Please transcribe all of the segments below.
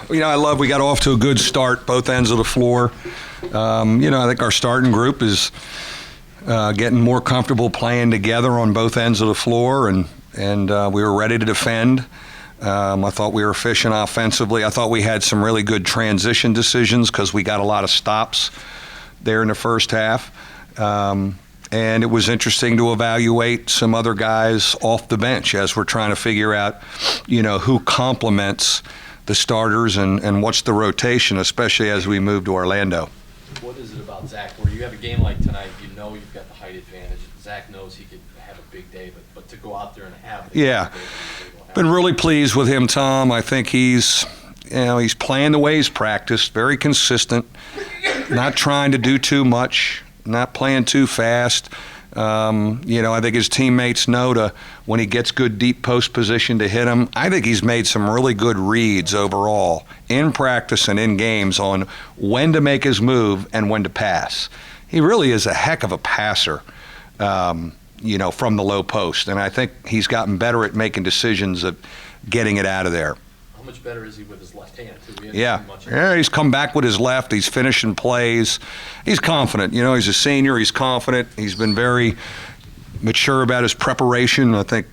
we got off to a good start, both ends of the floor. I think our starting group is getting more comfortable playing together on both ends of the floor, and we were ready to defend. I thought we were efficient offensively. I thought we had some really good transition decisions because we got a lot of stops there in the first half. And it was interesting to evaluate some other guys off the bench as we're trying to figure out, who complements the starters and what's the rotation, especially as we move to Orlando. What is it about Zach where you have a game like tonight, you've got the height advantage. Zach knows he could have a big day, but to go out there and have the yeah. Been really pleased with him, Tom. I think he's playing the way he's practiced, very consistent, not trying to do too much, not playing too fast. I think his teammates know when he gets good deep post position to hit him. I think he's made some really good reads overall in practice and in games on when to make his move and when to pass. He really is a heck of a passer. From the low post. And I think he's gotten better at making decisions of getting it out of there. How much better is he with his left hand, too? Yeah, he's come back with his left. He's finishing plays. He's confident. He's a senior. He's confident. He's been very mature about his preparation. I think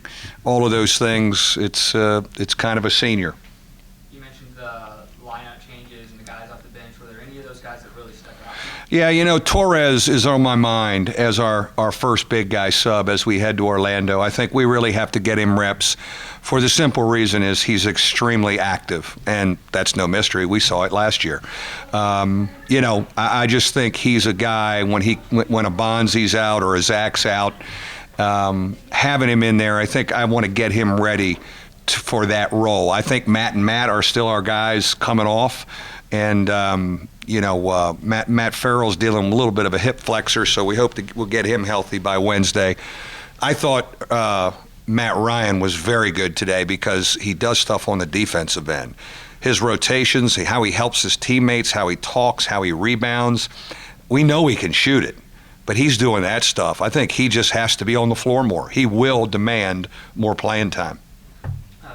all of those things, it's kind of a senior. You mentioned the lineup changes and the guys off the bench. Were there any of those guys that really stuck out? Yeah, Torres is on my mind as our first big guy sub as we head to Orlando. I think we really have to get him reps for the simple reason is he's extremely active, and that's no mystery. We saw it last year. I just think he's a guy when a Bonzi's out or a Zach's out, having him in there, I think I want to get him ready for that role. I think Matt are still our guys coming off, and Matt Farrell's dealing with a little bit of a hip flexor, so we hope we'll get him healthy by Wednesday. I thought Matt Ryan was very good today because he does stuff on the defensive end. His rotations, how he helps his teammates, how he talks, how he rebounds. We know he can shoot it, but he's doing that stuff. I think he just has to be on the floor more. He will demand more playing time.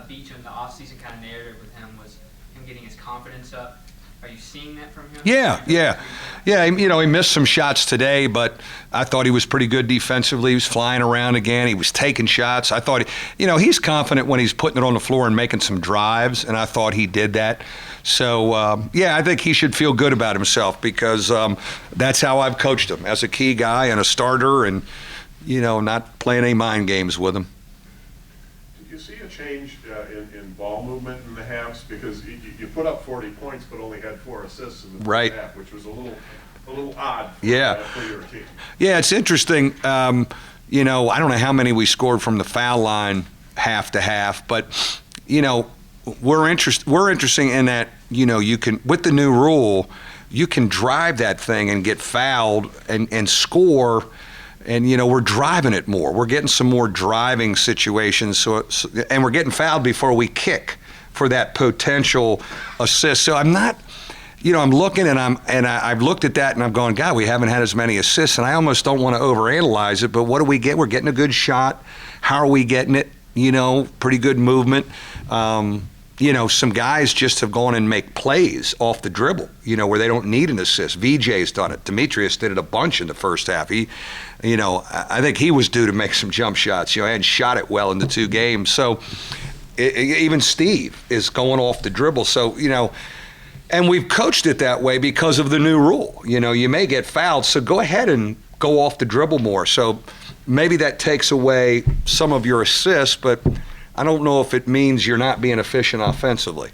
Beach in the offseason kind of narrative with him was him getting his confidence up. Are you seeing that from him? Yeah. He missed some shots today, but I thought he was pretty good defensively. He was flying around again. He was taking shots. I thought, he's confident when he's putting it on the floor and making some drives, and I thought he did that. So, I think he should feel good about himself because that's how I've coached him, as a key guy and a starter and, not playing any mind games with him. Did you see a change in ball movement in the halves? Because you put up 40 points but only had 4 assists in the first half, which was a little odd for your team. Yeah, it's interesting. I don't know how many we scored from the foul line half to half, but we're interesting in that you can, with the new rule, you can drive that thing and get fouled and score. And, we're driving it more. We're getting some more driving situations, and we're getting fouled before we kick for that potential assist. So I'm not, I'm looking I've looked at that and I'm going, God, we haven't had as many assists, and I almost don't want to overanalyze it, but what do we get? We're getting a good shot. How are we getting it? Pretty good movement. Some guys just have gone and make plays off the dribble, where they don't need an assist. VJ's done it. Demetrius did it a bunch in the first half. I think he was due to make some jump shots. And shot it well in the 2 games. So even Steve is going off the dribble. So, and we've coached it that way because of the new rule. You may get fouled, so go ahead and go off the dribble more. So maybe that takes away some of your assists, but I don't know if it means you're not being efficient offensively.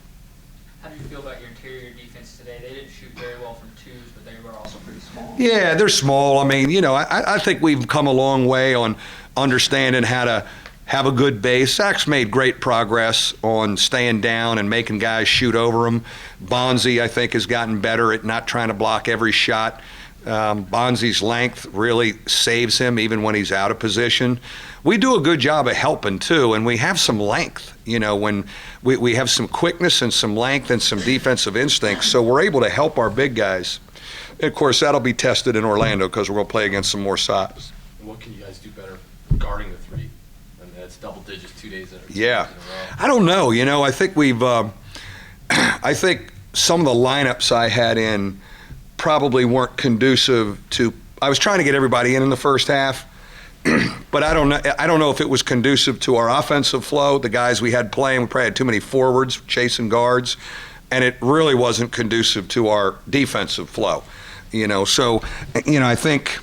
How do you feel about your interior defense today? They didn't shoot very well from 2s, but they were also pretty small. Yeah, they're small. I mean, I think we've come a long way on understanding how to have a good base. Zach's made great progress on staying down and making guys shoot over him. Bonzi, I think, has gotten better at not trying to block every shot. Bonzi's length really saves him even when he's out of position. We do a good job of helping too, and we have some length, when we have some quickness and some length and some defensive instincts, so we're able to help our big guys. Of course, that'll be tested in Orlando because we're going to play against some more size. What can you guys do better guarding the 3? I mean, that's double digits 2 days in a row. Yeah. I don't know. I think we've I think some of the lineups I had in probably weren't conducive to. I was trying to get everybody in the first half, but I don't know if it was conducive to our offensive flow. The guys we had playing, we probably had too many forwards chasing guards, and it really wasn't conducive to our defensive flow. So I think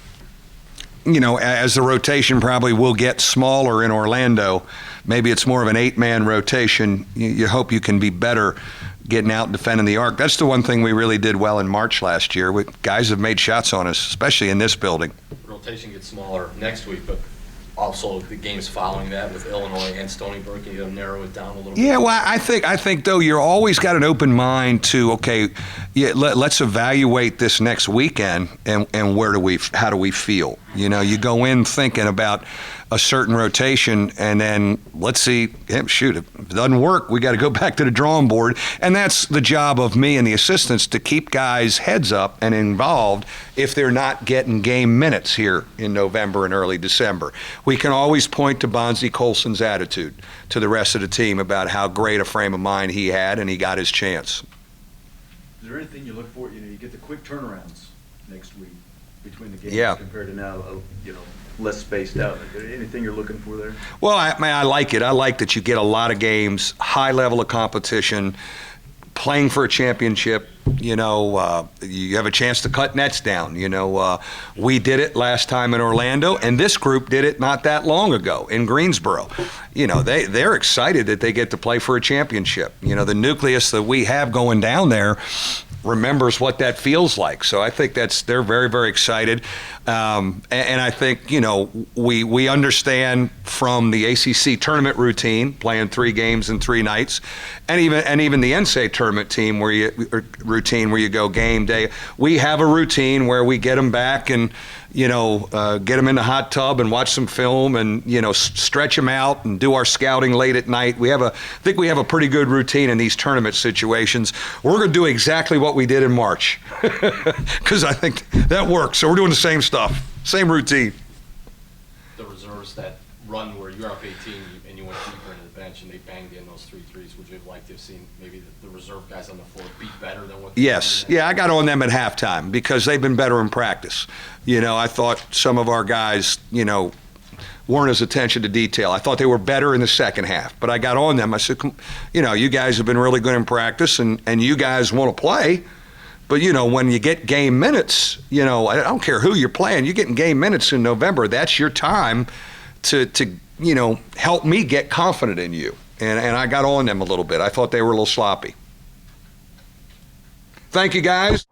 as the rotation probably will get smaller in Orlando, maybe it's more of an 8-man rotation. You hope you can be better getting out and defending the arc. That's the one thing we really did well in March last year. Guys have made shots on us, especially in this building. Rotation gets smaller next week, but also the games following that with Illinois and Stony Brook, you narrow it down a little bit. Yeah, well, I think though you're always got an open mind to let's evaluate this next weekend and how do we feel? You go in thinking about a certain rotation, and then let's see, if it doesn't work, we got to go back to the drawing board. And that's the job of me and the assistants, to keep guys' heads up and involved if they're not getting game minutes here in November and early December. We can always point to Bonzie Colson's attitude to the rest of the team about how great a frame of mind he had, and he got his chance. Is there anything you look for? You get the quick turnarounds next week between the games compared to now, less spaced out. Is there anything you're looking for there? Well, I like it. I like that you get a lot of games, high level of competition, playing for a championship. You have a chance to cut nets down. We did it last time in Orlando, and this group did it not that long ago in Greensboro. They're excited that they get to play for a championship. The nucleus that we have going down there remembers what that feels like. So I think they're very, very excited. And I think, we understand from the ACC tournament routine, playing 3 games in 3 nights, and even the NCAA tournament team routine where you go game day. We have a routine where we get them back and, get them in the hot tub and watch some film and, stretch them out and do our scouting late at night. I think we have a pretty good routine in these tournament situations. We're going to do exactly what we did in March because I think that works. So we're doing the same stuff, same routine. The reserves, that run where you're up 18 and you went deeper into the bench and they banged in those 3 threes, would you have liked to have seen maybe the reserve guys on the floor be better than what? Yes. Yeah, I got on them at halftime because they've been better in practice. I thought some of our guys, weren't as attention to detail. I thought they were better in the second half, but I got on them. I said, you guys have been really good in practice and you guys want to play. But, when you get game minutes, I don't care who you're playing, you're getting game minutes in November. That's your time to help me get confident in you. And I got on them a little bit. I thought they were a little sloppy. Thank you, guys.